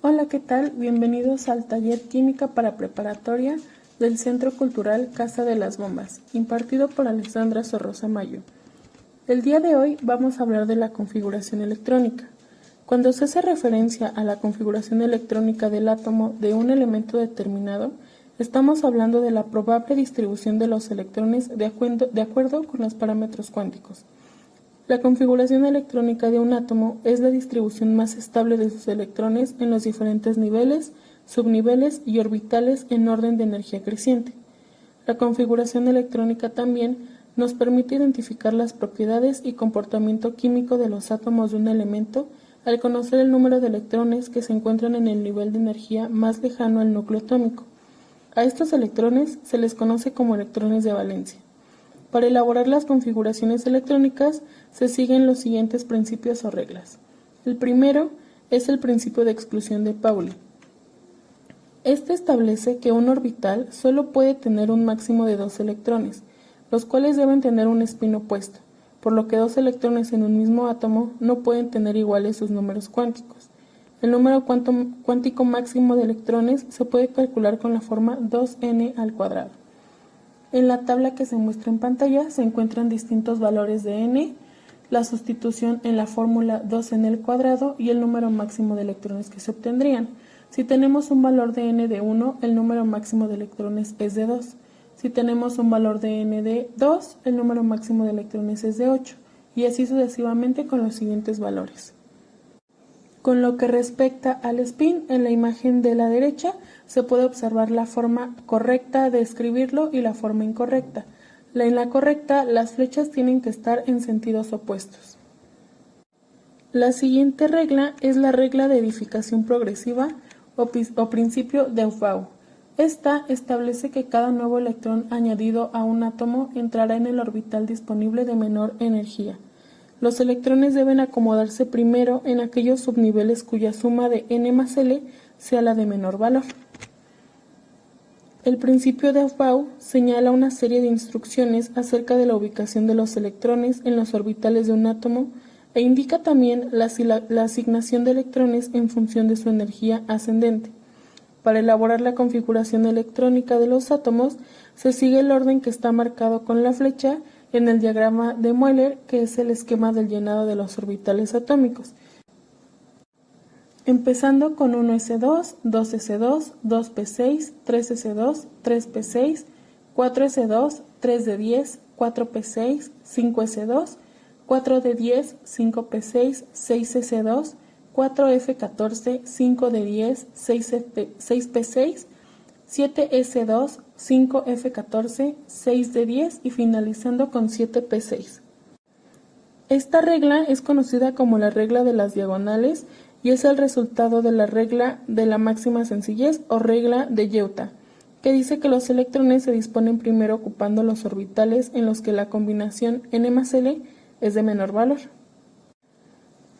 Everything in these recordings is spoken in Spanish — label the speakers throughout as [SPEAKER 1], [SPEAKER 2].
[SPEAKER 1] Hola, ¿qué tal? Bienvenidos al taller Química para Preparatoria del Centro Cultural Casa de las Bombas, impartido por Alessandra Sorrosa Mayo. El día de hoy vamos a hablar de la configuración electrónica. Cuando se hace referencia a la configuración electrónica del átomo de un elemento determinado, estamos hablando de la probable distribución de los electrones de acuerdo con los parámetros cuánticos. La configuración electrónica de un átomo es la distribución más estable de sus electrones en los diferentes niveles, subniveles y orbitales en orden de energía creciente. La configuración electrónica también nos permite identificar las propiedades y comportamiento químico de los átomos de un elemento al conocer el número de electrones que se encuentran en el nivel de energía más lejano al núcleo atómico. A estos electrones se les conoce como electrones de valencia. Para elaborar las configuraciones electrónicas se siguen los siguientes principios o reglas. El primero es el principio de exclusión de Pauli. Este establece que un orbital solo puede tener un máximo de 2 electrones, los cuales deben tener un spin opuesto, por lo que 2 electrones en un mismo átomo no pueden tener iguales sus números cuánticos. El número cuántico máximo de electrones se puede calcular con la forma 2n al cuadrado. En la tabla que se muestra en pantalla se encuentran distintos valores de n, la sustitución en la fórmula 2n al cuadrado y el número máximo de electrones que se obtendrían. Si tenemos un valor de n de 1, el número máximo de electrones es de 2. Si tenemos un valor de n de 2, el número máximo de electrones es de 8, y así sucesivamente con los siguientes valores. Con lo que respecta al spin, en la imagen de la derecha se puede observar la forma correcta de escribirlo y la forma incorrecta. En la correcta, las flechas tienen que estar en sentidos opuestos. La siguiente regla es la regla de edificación progresiva o principio de Aufbau. Esta establece que cada nuevo electrón añadido a un átomo entrará en el orbital disponible de menor energía. Los electrones deben acomodarse primero en aquellos subniveles cuya suma de n más L sea la de menor valor. El principio de Aufbau señala una serie de instrucciones acerca de la ubicación de los electrones en los orbitales de un átomo e indica también la asignación de electrones en función de su energía ascendente. Para elaborar la configuración electrónica de los átomos, se sigue el orden que está marcado con la flecha en el diagrama de Mueller, que es el esquema del llenado de los orbitales atómicos. Empezando con 1s2, 2s2, 2p6, 3s2, 3p6, 4s2, 3d10, 4p6, 5s2, 4d10, 5p6, 6s2, 4f14, 5d10, 6p6, 7s2, 5f14, 6d10 y finalizando con 7p6. Esta regla es conocida como la regla de las diagonales y es el resultado de la regla de la máxima sencillez o regla de Yeuta, que dice que los electrones se disponen primero ocupando los orbitales en los que la combinación n más L es de menor valor.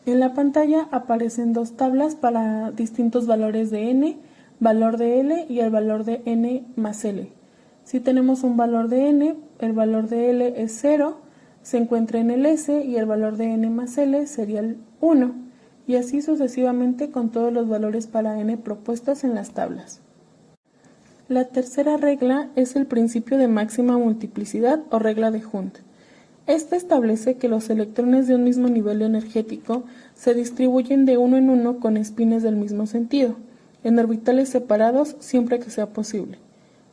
[SPEAKER 1] En la pantalla aparecen dos tablas para distintos valores de n, valor de L y el valor de n más L. Si tenemos un valor de n, el valor de L es 0, se encuentra en el S y el valor de n más L sería el 1, y así sucesivamente con todos los valores para n propuestos en las tablas. La tercera regla es el principio de máxima multiplicidad o regla de Hund. Esta establece que los electrones de un mismo nivel energético se distribuyen de uno en uno con espines del mismo sentido, en orbitales separados siempre que sea posible.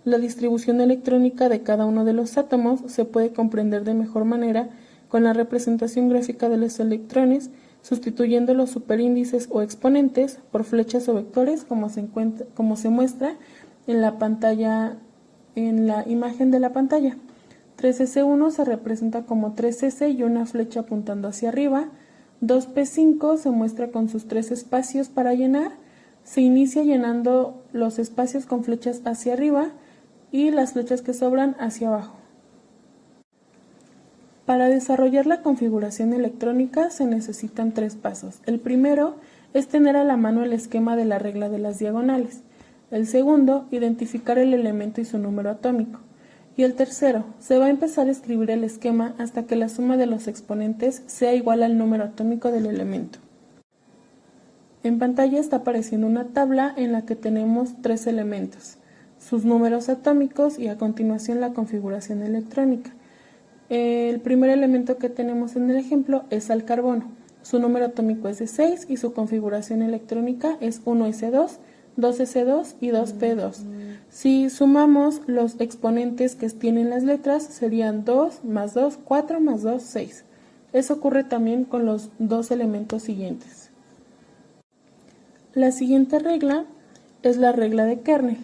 [SPEAKER 1] La distribución electrónica de cada uno de los átomos se puede comprender de mejor manera con la representación gráfica de los electrones, sustituyendo los superíndices o exponentes por flechas o vectores como se muestra en la pantalla, en la imagen de la pantalla. 3s1 se representa como 3s y una flecha apuntando hacia arriba. 2p5 se muestra con sus 3 espacios para llenar. Se inicia llenando los espacios con flechas hacia arriba y las flechas que sobran hacia abajo. Para desarrollar la configuración electrónica se necesitan 3 pasos. El primero es tener a la mano el esquema de la regla de las diagonales. El segundo, identificar el elemento y su número atómico. Y el tercero, se va a empezar a escribir el esquema hasta que la suma de los exponentes sea igual al número atómico del elemento. En pantalla está apareciendo una tabla en la que tenemos 3 elementos, sus números atómicos y a continuación la configuración electrónica. El primer elemento que tenemos en el ejemplo es al carbono. Su número atómico es de 6 y su configuración electrónica es 1s2, 2s2 y 2p2. Si sumamos los exponentes que tienen las letras, serían 2 más 2, 4 más 2, 6. Eso ocurre también con los dos elementos siguientes. La siguiente regla es la regla de kernel.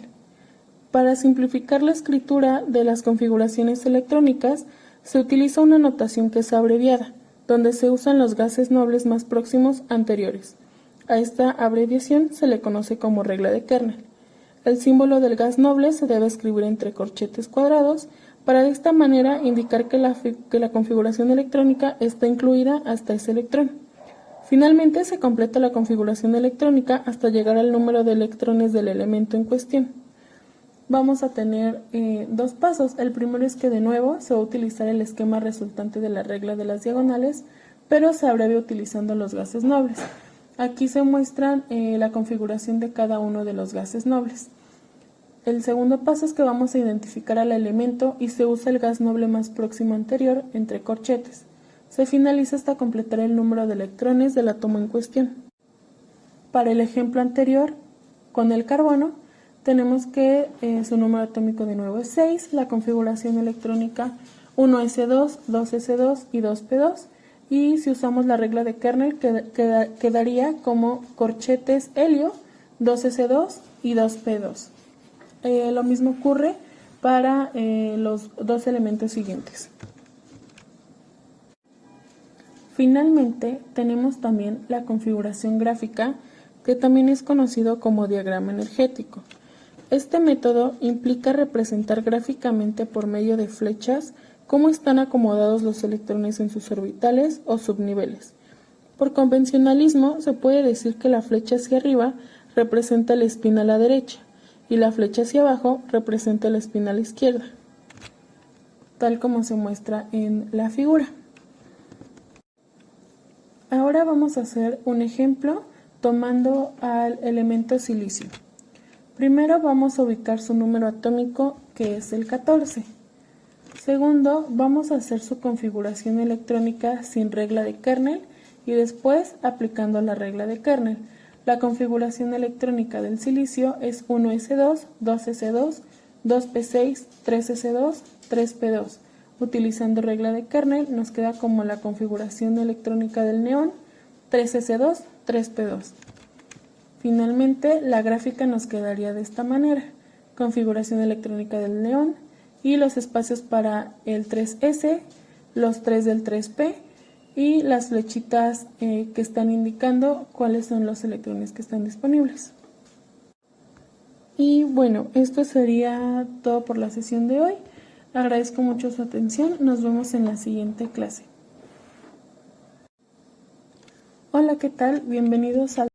[SPEAKER 1] Para simplificar la escritura de las configuraciones electrónicas, se utiliza una notación que es abreviada, donde se usan los gases nobles más próximos anteriores. A esta abreviación se le conoce como regla de kernel. El símbolo del gas noble se debe escribir entre corchetes cuadrados para de esta manera indicar que la configuración electrónica está incluida hasta ese electrón. Finalmente se completa la configuración electrónica hasta llegar al número de electrones del elemento en cuestión. Vamos a tener dos pasos. El primero es que de nuevo se va a utilizar el esquema resultante de la regla de las diagonales, pero se abrevia utilizando los gases nobles. Aquí se muestran la configuración de cada uno de los gases nobles. El segundo paso es que vamos a identificar al elemento y se usa el gas noble más próximo anterior entre corchetes. Se finaliza hasta completar el número de electrones del átomo en cuestión. Para el ejemplo anterior, con el carbono, tenemos que su número atómico de nuevo es 6, la configuración electrónica 1s2, 2s2 y 2p2. Y si usamos la regla de kernel, quedaría como corchetes helio, 2s2 y 2p2. Lo mismo ocurre para los dos elementos siguientes. Finalmente, tenemos también la configuración gráfica, que también es conocido como diagrama energético. Este método implica representar gráficamente por medio de flechas cómo están acomodados los electrones en sus orbitales o subniveles. Por convencionalismo, se puede decir que la flecha hacia arriba representa el spin a la derecha y la flecha hacia abajo representa el spin a la izquierda, tal como se muestra en la figura. Ahora vamos a hacer un ejemplo tomando al elemento silicio. Primero vamos a ubicar su número atómico, que es el 14. Segundo, vamos a hacer su configuración electrónica sin regla de kernel y después aplicando la regla de kernel. La configuración electrónica del silicio es 1s2, 2s2, 2p6, 3s2, 3p2. Utilizando regla de kernel nos queda como la configuración electrónica del neón, 3s2, 3p2. Finalmente, la gráfica nos quedaría de esta manera: configuración electrónica del neón y los espacios para el 3s, los 3 del 3p y las flechitas que están indicando cuáles son los electrones que están disponibles. Y bueno, esto sería todo por la sesión de hoy. Agradezco mucho su atención. Nos vemos en la siguiente clase. Hola, ¿qué tal? Bienvenidos a